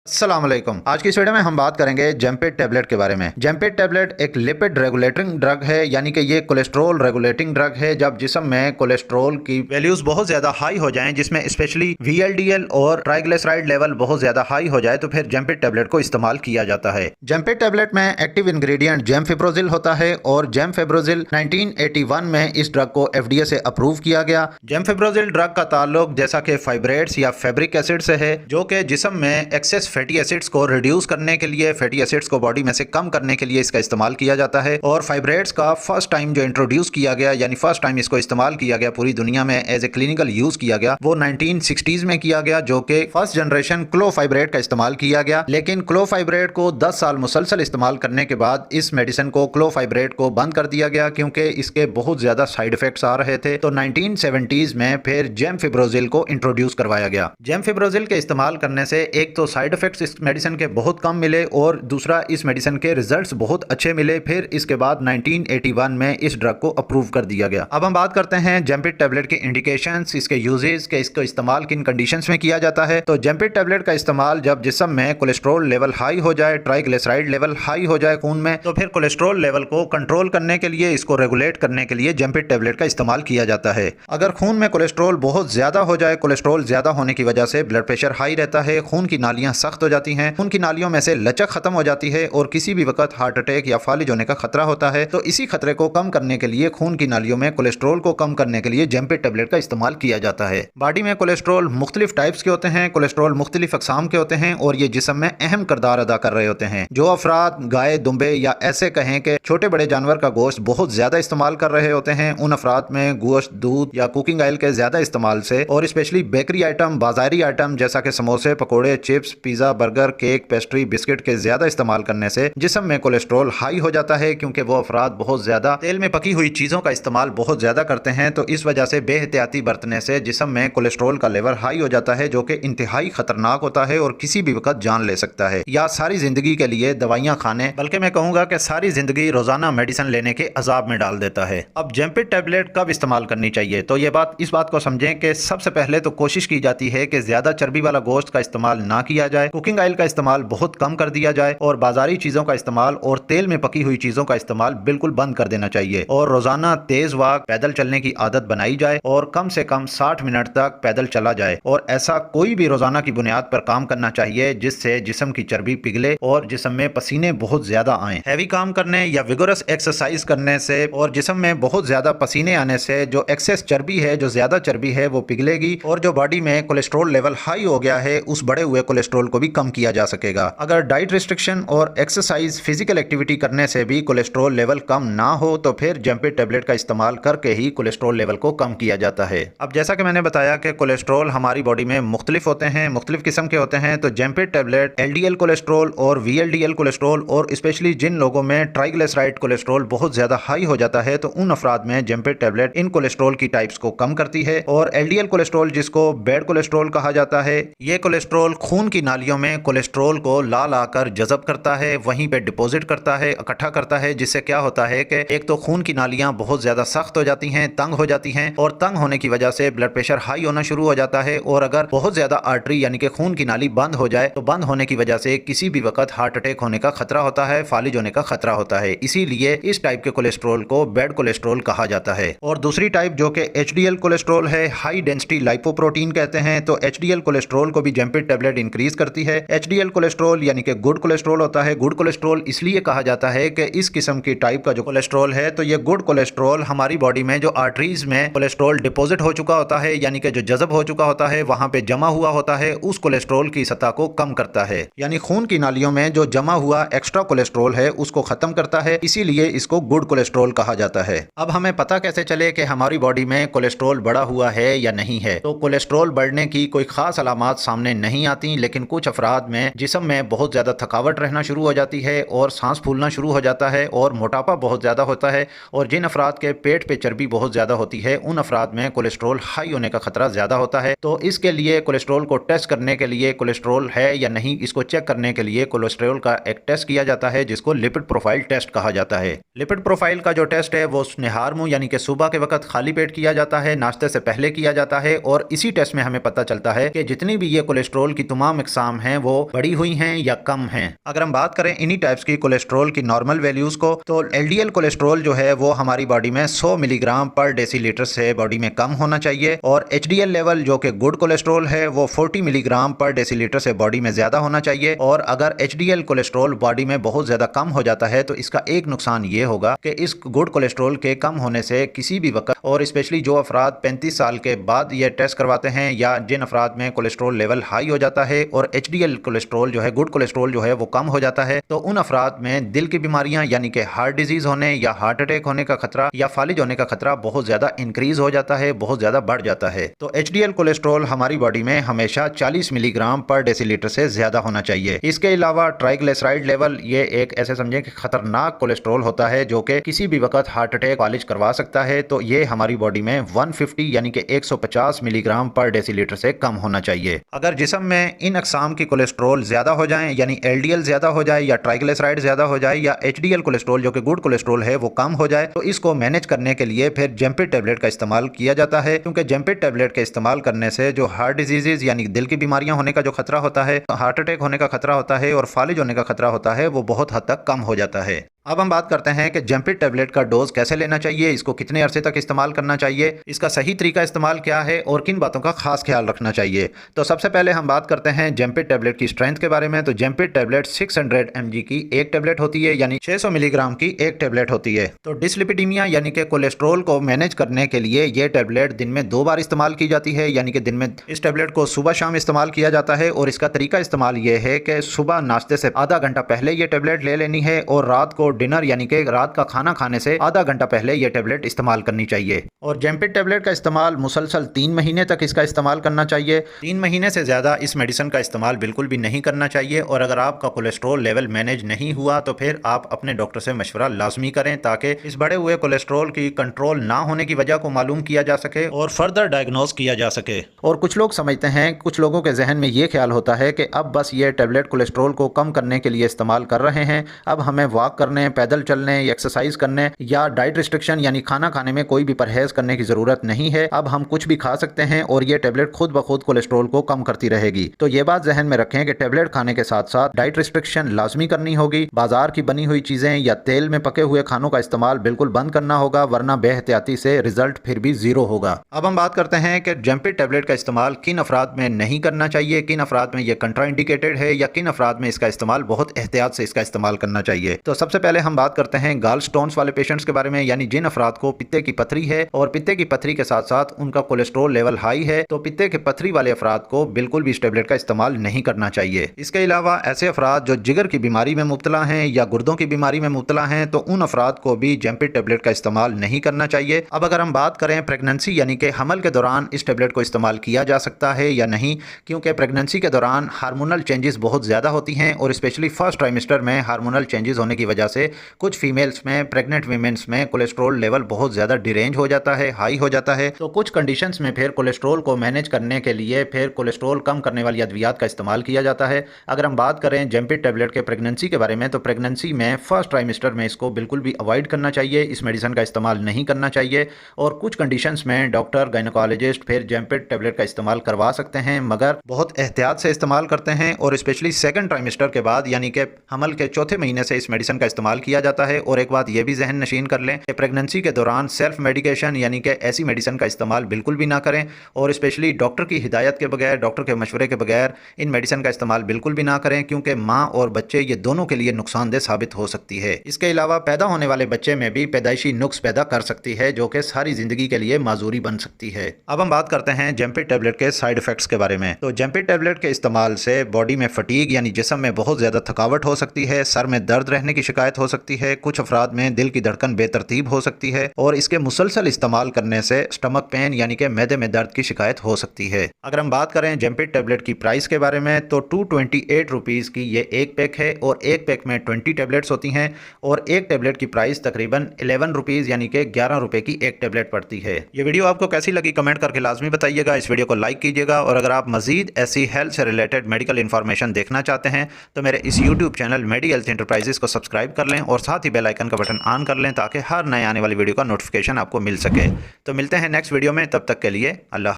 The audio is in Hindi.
अस्सलाम वालेकुम। आज की इस वीडियो में हम बात करेंगे जेम्पिट टैबलेट के बारे में। जेम्पिट टैबलेट एक लिपिड रेगुलेटिंग ड्रग है, यानी कि ये कोलेस्ट्रॉल रेगुलेटिंग ड्रग है। जब जिस्म में कोलेस्ट्रॉल की वैल्यूज बहुत ज्यादा हाई हो जाएं, जिसमें स्पेशली VLDL और ट्राइग्लिसराइड लेवल बहुत ज्यादा हाई हो जाए, तो फिर जेम्पिट टैबलेट को इस्तेमाल किया जाता है। जेम्पिट टैबलेट में एक्टिव इंग्रेडिएंट जेमफिब्रोजिल होता है और जेमफिब्रोजिल 1981 में इस ड्रग को FDA से अप्रूव किया गया। जेमफिब्रोजिल ड्रग का ताल्लुक जैसा कि फाइब्रेट्स या फैब्रिक एसिड से है, जो कि जिस्म में एक्सेस फैटी एसिड्स को रिड्यूस करने के लिए, फैटी एसिड्स को बॉडी में से कम करने के लिए इसका इस्तेमाल किया जाता है। और फाइब्रेट्स का फर्स्ट टाइम जो इंट्रोड्यूस किया गया, यानी फर्स्ट टाइम इसको इस्तेमाल किया गया पूरी दुनिया में एज ए क्लिनिकल यूज किया गया, वो 1960s में किया गया, जो कि फर्स्ट जनरेशन क्लोफाइब्रेट का इस्तेमाल किया गया। लेकिन क्लोफाइब्रेट को 10 साल मुसलसल इस्तेमाल करने के बाद इस मेडिसिन को, क्लोफाइब्रेट को बंद कर दिया गया, क्योंकि इसके बहुत ज्यादा साइड इफेक्ट्स आ रहे थे। तो 1970s में फिर जेमफिब्रोजिल को इंट्रोड्यूस करवाया गया। जेमफिब्रोजिल के इस्तेमाल करने से एक तो साइड इफेक्ट्स इस मेडिसिन के बहुत कम मिले और दूसरा इस मेडिसिन के रिजल्ट्स बहुत अच्छे मिले। फिर इसके बाद 1981 में इस ड्रग को अप्रूव कर दिया गया। अब हम बात करते हैं जेम्पिट टैबलेट के इंडिकेशंस, इसके यूजेस के, इसको इस्तेमाल किन कंडीशंस में किया जाता है। तो जेम्पिट टैबलेट का इस्तेमाल जब जिस्म में कोलेस्ट्रॉल लेवल हाई हो जाए, ट्राइग्लिसराइड लेवल हाई हो जाए खून में, तो फिर कोलेस्ट्रॉल लेवल को कंट्रोल करने के लिए, इसको रेगुलेट करने के लिए जेम्पिट टैबलेट का इस्तेमाल किया जाता है। अगर खून में कोलेस्ट्रॉल बहुत ज्यादा हो जाए, कोलेस्ट्रॉल ज्यादा होने की वजह से ब्लड प्रेशर हाई रहता है, खून की नालियां सख्त हो जाती हैं, खून की नालियों में से लचक खत्म हो जाती है और किसी भी वक्त हार्ट अटैक या फालिज होने का खतरा होता है। तो इसी खतरे को कम करने के लिए, खून की नालियों में कोलेस्ट्रॉल को कम करने के लिए जेम्पिट टैबलेट का इस्तेमाल किया जाता है। बॉडी में कोलेस्ट्रॉल मुख्तलिफ टाइप्स के होते हैं, कोलेस्ट्रॉल मुख्तलिफ अकसाम के होते हैं और ये जिस्म में अहम किरदार अदा कर रहे होते हैं। जो अफराद गाय, दुम्बे या ऐसे कहें कि छोटे बड़े जानवर का गोश्त बहुत ज्यादा इस्तेमाल कर रहे होते हैं, उन अफराद में गोश्त, दूध या कुकिंग ऑयल के ज्यादा इस्तेमाल से और स्पेशली बेकरी आइटम, बाजारी आइटम जैसा कि समोसे, पकौड़े, chips, pizza, burger, cake, pastry, biscuit के ज्यादा इस्तेमाल करने से जिस्म में कोलेस्ट्रॉल हाई हो जाता है, क्योंकि वो अफराद बहुत ज्यादा तेल में पकी हुई चीजों का इस्तेमाल बहुत ज्यादा करते हैं। तो इस वजह से बेहतियाती बरतने से जिस्म में कोलेस्ट्रॉल का लेवल हाई हो जाता है, जो कि इंतहाई खतरनाक होता है और किसी भी वक्त जान ले सकता है, या सारी जिंदगी के लिए दवाइयां खाने, बल्कि मैं कहूंगा कि सारी जिंदगी रोजाना मेडिसिन लेने के अजाब में डाल देता है। अब जेम्पिट टैबलेट कब इस्तेमाल करनी चाहिए, तो इस बात को समझें कि सबसे पहले तो कोशिश की जाती है कि ज्यादा चर्बी वाला गोश्त का इस्तेमाल ना किया जाए, कुकिंग ऑयल का इस्तेमाल बहुत कम कर दिया जाए और बाजारी चीजों का इस्तेमाल और तेल में पकी हुई चीजों का इस्तेमाल बिल्कुल बंद कर देना चाहिए। और रोजाना तेज वॉक, पैदल चलने की आदत बनाई जाए और कम से कम 60 मिनट तक पैदल चला जाए। और ऐसा कोई भी रोजाना की बुनियाद पर काम करना चाहिए जिससे जिस्म की चर्बी पिघले और जिस्म में पसीने बहुत ज्यादा आए। हैवी काम करने या विगोरस एक्सरसाइज करने से और जिस्म में बहुत ज्यादा पसीने आने से जो एक्सेस चर्बी है, जो ज्यादा चर्बी है, वो पिघलेगी और जो बॉडी में कोलेस्ट्रॉल लेवल हाई हो गया है, उस बढ़े हुए कोलेस्ट्रॉल को भी कम किया जा सकेगा। अगर डाइट रिस्ट्रिक्शन और एक्सरसाइज, फिजिकल एक्टिविटी करने से भी कोलेस्ट्रॉल लेवल कम ना हो, तो फिर जेम्पिट टैबलेट का इस्तेमाल करके ही कोलेस्ट्रॉल लेवल को कम किया जाता है। अब जैसा कि मैंने बताया कि कोलेस्ट्रॉल हमारी बॉडी में मुख्तलिफ होते हैं, मुख्तलिफ किस्म के होते हैं। तो जेम्पिट टैबलेट LDL कोलेस्ट्रॉल और VLDL कोलेस्ट्रॉल और स्पेशली जिन लोगों में ट्राइग्लिसराइड कोलेस्ट्रॉल बहुत ज्यादा हाई हो जाता है, तो उन अफराद में जेम्पिट टैबलेट इन कोलेस्ट्रॉल की टाइप्स को कम करती है। और LDL कोलेस्ट्रॉल, जिसको बैड कोलेस्ट्रॉल कहा जाता है, ये कोलेस्ट्रॉल खून की नालियों में कोलेस्ट्रॉल को ला लाकर जज़ब करता है, वहीं पे डिपॉजिट करता है, इकट्ठा करता है, जिससे क्या होता है कि एक तो खून की नालियां बहुत ज्यादा सख्त हो जाती हैं, तंग हो जाती हैं और तंग होने की वजह से ब्लड प्रेशर हाई होना शुरू हो जाता है। और अगर बहुत ज्यादा आर्टरी यानी कि खून की नाली बंद हो जाए, तो बंद होने की वजह से किसी भी वक्त हार्ट अटैक होने का खतरा होता है, फालिज होने का खतरा होता है। इसीलिए इस टाइप के कोलेस्ट्रॉल को बैड कोलेस्ट्रॉल कहा जाता है। और दूसरी टाइप जो कि HDL कोलेस्ट्रॉल है, हाई डेंसिटी लाइपोप्रोटीन कहते हैं, तो HDL कोलेस्ट्रॉल को भी जेम्पिट टैबलेट इंक्रीज करती है। HDL कोलेस्ट्रॉल यानी कि गुड कोलेस्ट्रॉल होता है। गुड कोलेस्ट्रॉल इसलिए कहा जाता है कि इस किस्म की टाइप का जो कोलेस्ट्रॉल है, तो ये गुड कोलेस्ट्रॉल हमारी बॉडी में जो आर्टरीज में कोलेस्ट्रॉल डिपॉजिट हो चुका होता है, यानी कि जो जज़ब हो चुका होता है, वहां पे जमा हुआ होता है, उस कोलेस्ट्रॉल की सतह को कम करता है। यानी खून की नालियों में जो जमा हुआ एक्स्ट्रा कोलेस्ट्रॉल है, उसको खत्म करता है। इसीलिए इसको गुड कोलेस्ट्रॉल कहा जाता है। अब हमें पता कैसे चले कि हमारी बॉडी में कोलेस्ट्रॉल बढ़ा हुआ है या नहीं है, तो कोलेस्ट्रॉल बढ़ने की कोई खास अलामात सामने नहीं आती, लेकिन कुछ अफराद में जिस्म में बहुत ज्यादा थकावट रहना शुरू हो जाती है और सांस फूलना शुरू हो जाता है और मोटापा बहुत ज्यादा होता है। और जिन अफराद के पेट पे चर्बी बहुत ज्यादा होती है, उन अफराद में कोलेस्ट्रॉल हाई होने का खतरा ज्यादा होता है। तो इसके लिए कोलेस्ट्रॉल को टेस्ट करने के लिए, कोलेस्ट्रॉल है या नहीं इसको चेक करने के लिए कोलेस्ट्रॉल का एक टेस्ट किया जाता है, जिसको लिपिड प्रोफाइल टेस्ट कहा जाता है। लिपिड प्रोफाइल का जो टेस्ट है वो निहार मुंह यानी कि सुबह के वक्त खाली पेट किया जाता है, नाश्ते से पहले किया जाता है। और इसी टेस्ट में हमें पता चलता है कि जितनी भी ये कोलेस्ट्रॉल की तमाम इकसाम मिलीग्राम हैं वो बढ़ी हुई हैं या कम हैं। अगर हम बात करें इन्हीं टाइप्स की कोलेस्ट्रॉल की नॉर्मल वैल्यूज को, तो एलडीएल कोलेस्ट्रॉल जो है वो हमारी बॉडी में 100 मिलीग्राम पर डेसीलीटर से बॉडी में कम होना चाहिए, और एचडीएल लेवल जो कि गुड कोलेस्ट्रॉल है वो 40 मिलीग्राम पर डेसीलीटर से बॉडी में ज्यादा होना चाहिए। और अगर एचडीएल कोलेस्ट्रॉल बॉडी में बहुत ज्यादा कम हो जाता है तो इसका एक नुकसान ये होगा कि इस गुड कोलेस्ट्रॉल के कम होने से किसी भी वक्त, और स्पेशली जो अफराद 35 साल के बाद ये टेस्ट करवाते हैं या जिन अफराद में कोलेस्ट्रॉल लेवल हाई हो जाता है और एचडीएल कोलेस्ट्रॉल जो है गुड कोलेस्ट्रॉल जो है वो कम हो जाता है, तो उन अफराद में दिल की बीमारियां यानी कि हार्ट डिजीज होने या हार्ट अटैक होने का खतरा या फालिज होने का खतरा बहुत ज्यादा इंक्रीज हो जाता है, बहुत ज्यादा बढ़ जाता है। तो एचडीएल कोलेस्ट्रॉल हमारी बॉडी में हमेशा 40 मिलीग्राम पर डेसीलीटर से ज्यादा होना चाहिए। इसके अलावा ट्राइग्लिसराइड लेवल, ये एक ऐसे समझें कि खतरनाक कोलेस्ट्रॉल होता है जो कि किसी भी वक्त हार्ट अटैक फालिज करवा सकता है। तो ये हमारी बॉडी में 150 यानी कि 150 मिलीग्राम पर डेसीलीटर से कम होना चाहिए। अगर जिस्म में इन अक़साम की कोलेस्ट्रॉल ज्यादा हो जाए, यानी एलडीएल ज्यादा हो जाए या ट्राइग्लिसराइड ज्यादा हो जाए या एचडीएल कोलेस्ट्रॉल जो कि गुड कोलेस्ट्रॉल है वो कम हो जाए, तो इसको मैनेज करने के लिए फिर जेम्पिट टैबलेट का इस्तेमाल किया जाता है। क्योंकि जेम्पिट टैबलेट के इस्तेमाल करने से जो हार्ट डिजीजेज यानी दिल की बीमारियां होने का जो खतरा होता है, हार्ट अटैक होने का खतरा होता है और फालिज होने का खतरा होता है, वो बहुत हद तक कम हो जाता है। अब हम बात करते हैं कि जेम्पिट टैबलेट का डोज कैसे लेना चाहिए, इसको कितने अरसे तक इस्तेमाल करना चाहिए, इसका सही तरीका इस्तेमाल क्या है और किन बातों का खास ख्याल रखना चाहिए। तो सबसे पहले हम बात करते हैं जेम्पिट टैबलेट की स्ट्रेंथ के बारे में। तो जेम्पिट टैबलेट 600 mg की एक टैबलेट होती है, यानी 600 मिलीग्राम की एक टैबलेट होती है। तो डिसलिपिडीमिया यानी कि कोलेस्ट्रोल को मैनेज करने के लिए ये टैबलेट दिन में 2 बार इस्तेमाल की जाती है, यानी कि दिन में इस टैबलेट को सुबह शाम इस्तेमाल किया जाता है। और इसका तरीका इस्तेमाल ये है कि सुबह नाश्ते से आधा घंटा पहले ये टैबलेट ले लेनी है और रात को डिनर यानी कि रात का खाना खाने से आधा घंटा पहले ये टैबलेट इस्तेमाल करनी चाहिए। और जेम्पिट टैबलेट का इस्तेमाल मुसलसल 3 महीने तक इसका इस्तेमाल करना चाहिए। 3 महीने से ज्यादा इस मेडिसिन का इस्तेमाल बिल्कुल भी नहीं करना चाहिए। और अगर आपका कोलेस्ट्रॉल लेवल मैनेज नहीं हुआ तो फिर आप अपने डॉक्टर से मशवरा लाजमी करें, ताकि इस बढ़े हुए कोलेस्ट्रॉल की कंट्रोल ना होने की वजह को मालूम किया जा सके और फर्दर डायग्नोज किया जा सके। और कुछ लोग समझते हैं, कुछ लोगों के जहन में ये ख्याल होता है कि अब बस ये टैबलेट कोलेस्ट्रॉल को कम करने के लिए इस्तेमाल कर रहे हैं, अब हमें वॉक करने, पैदल चलने, एक्सरसाइज करने या डाइट रिस्ट्रिक्शन यानी खाना खाने में कोई भी परहेज करने की जरूरत नहीं है, अब हम कुछ भी खा सकते हैं और ये टैबलेट खुद ब खुद कोलेस्ट्रॉल को कम करती रहेगी। तो ये बात जहन में रखें कि टैबलेट खाने के साथ साथ डाइट रिस्ट्रिक्शन लाजमी करनी होगी। बाजार की बनी हुई चीजें या तेल में पके हुए खानों का इस्तेमाल बिल्कुल बंद करना होगा, वरना बेहतियाती से रिजल्ट फिर भी 0 होगा। अब हम बात करते हैं कि जेम्पिट टैबलेट का इस्तेमाल किन अफराद में नहीं करना चाहिए, किन अफराद में यह कंट्राइंडिकेटेड है या किन अफराद में इसका इस्तेमाल बहुत एहतियात से इसका इस्तेमाल करना चाहिए। तो सबसे पहले हम बात करते हैं गाल स्टोन्स वाले पेशेंट्स के बारे में, यानी जिन अफराद को पित्ते की पथरी है और पित्ते की पथरी के साथ साथ उनका कोलेस्ट्रॉल लेवल हाई है, तो पित्ते की पथरी वाले अफराद को बिल्कुल भी इस टैबलेट का इस्तेमाल नहीं करना चाहिए। इसके अलावा ऐसे अफराद जो जिगर की बीमारी में मुब्तला हैं या गुर्दों की बीमारी में मुब्तला हैं, तो उन अफराद को भी जेम्पिट टैबलेट का इस्तेमाल नहीं करना चाहिए। अब अगर हम बात करें प्रेगनेंसी यानी कि हमल के दौरान इस टैबलेट को इस्तेमाल किया जा सकता है या नहीं, क्योंकि प्रेगनेंसी के दौरान हार्मोनल चेंजेस बहुत ज़्यादा होती हैं और स्पेशली फर्स्ट ट्राइमेस्टर में हार्मोनल चेंजेस होने की वजह से कुछ फीमेल्स में, प्रेग्नेंट वीमेंस में कोलेस्ट्रॉल लेवल बहुत ज़्यादा डिरेंज हो जाता है, हाई हो जाता है। तो कुछ कंडीशंस में फिर कोलेस्ट्रॉल को मैनेज करने के लिए फिर कोलेस्ट्रॉल कम करने वाली अद्वियात का इस्तेमाल किया जाता है। अगर हम बात करें जेम्पिट टैबलेट के प्रेगनेंसी के बारे में, तो प्रेगनेंसी में फर्स्ट ट्राइमेस्टर में इसको बिल्कुल भी अवॉइड करना चाहिए, इस मेडिसिन का इस्तेमाल नहीं करना चाहिए। और कुछ कंडीशंस में डॉक्टर, गायनोकोलॉजिस्ट फिर जेम्पिट टैबलेट का इस्तेमाल करवा सकते हैं, मगर बहुत एहतियात से इस्तेमाल करते हैं। और स्पेशली सेकंड ट्राइमेस्टर के बाद यानी कि हमल के चौथे महीने से इस मेडिसिन का इस्तेमाल किया जाता है। और एक बात यह भी जहन नशीन कर लें कि प्रेगनेंसी के दौरान सेल्फ मेडिकेशन यानी कि ऐसी मेडिसिन का इस्तेमाल बिल्कुल भी ना करें, और स्पेशली डॉक्टर की हिदायत के बगैर, डॉक्टर के मशवरे के बगैर इन मेडिसिन का इस्तेमाल बिल्कुल भी ना करें, क्योंकि माँ और बच्चे ये दोनों के लिए नुकसानदेह साबित हो सकती है। इसके अलावा पैदा होने वाले बच्चे में भी पैदाइशी नुक्स पैदा कर सकती है, जो कि सारी जिंदगी के लिए माजूरी बन सकती है। अब हम बात करते हैं जेम्पिट टैबलेट के साइड इफेक्ट्स के बारे में। तो जेम्पिट टैबलेट के इस्तेमाल से बॉडी में फटीग यानी जिस्म में बहुत ज्यादा थकावट हो सकती है, सर में दर्द रहने की शिकायत हो सकती है, कुछ अफराद में दिल की धड़कन बेतरतीब हो सकती है, और इसके मुसलसल इस्तेमाल करने से स्टमक पेन यानी कि मैदे में दर्द की शिकायत हो सकती है। अगर हम बात करें जेम्पिट टैबलेट की प्राइस के बारे में, तो 228 रुपीज़ की ये एक पैक है और एक पैक में 20 टैबलेट्स होती हैं, और एक टैबलेट की प्राइस तकरीबन 11 रुपीज़ यानी कि 11 रुपए की एक टैबलेट पड़ती है। ये वीडियो आपको कैसी लगी कमेंट करके लाजमी बताइएगा। इस वीडियो को लाइक कीजिएगा, और अगर आप मजीद ऐसी हेल्थ से रिलेटेड मेडिकल इंफॉर्मेशन देखना चाहते हैं तो मेरे इस यूट्यूब चैनल मेडी हेल्थ एंटरप्राइजेस को सब्सक्राइब कर लें और साथ ही बेल आइकन का बटन ऑन कर लें, ताकि हर नए आने वाली वीडियो का नोटिफिकेशन आपको मिल सके। तो मिलते हैं नेक्स्ट वीडियो में, तब तक के लिए अल्लाह।